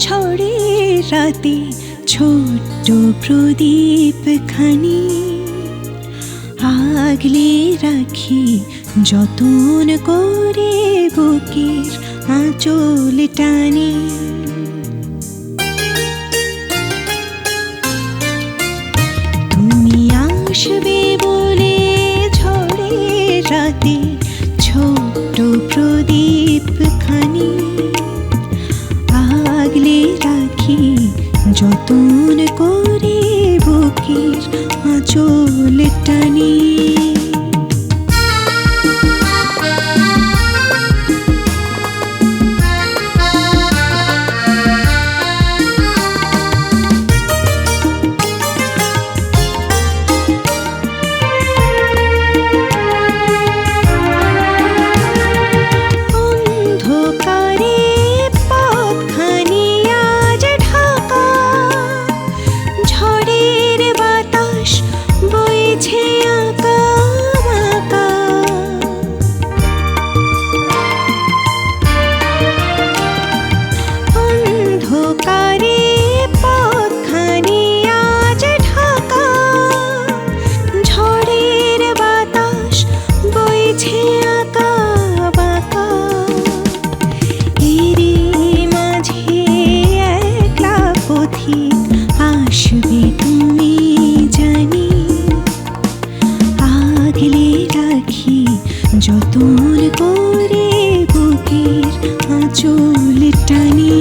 ঝড়ের রাতে ছোট্ট প্রদীপ খানি আগলে রাখি যতন করে বুকের আঁচল টানি। তুমি আসবে বলে ঝড়ের রাতে ছোট্ট প্রদীপ খানি আগলে রাখি যতন করে বুকের আঁচল টানি। আসবে তুমি জানি আগলে রাখি যতন করে বুকের আঁচল টানি।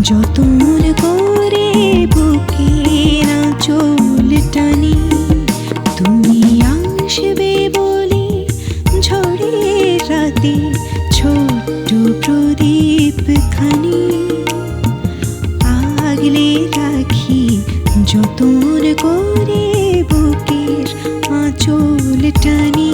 যতন করে বুকের আঁচল টানি। তুমি আসবে বলে ঝড়ের রাতে ছোট্ট প্রদীপ খানি আগলে রাখি যতন করে বুকের আঁচল টানি।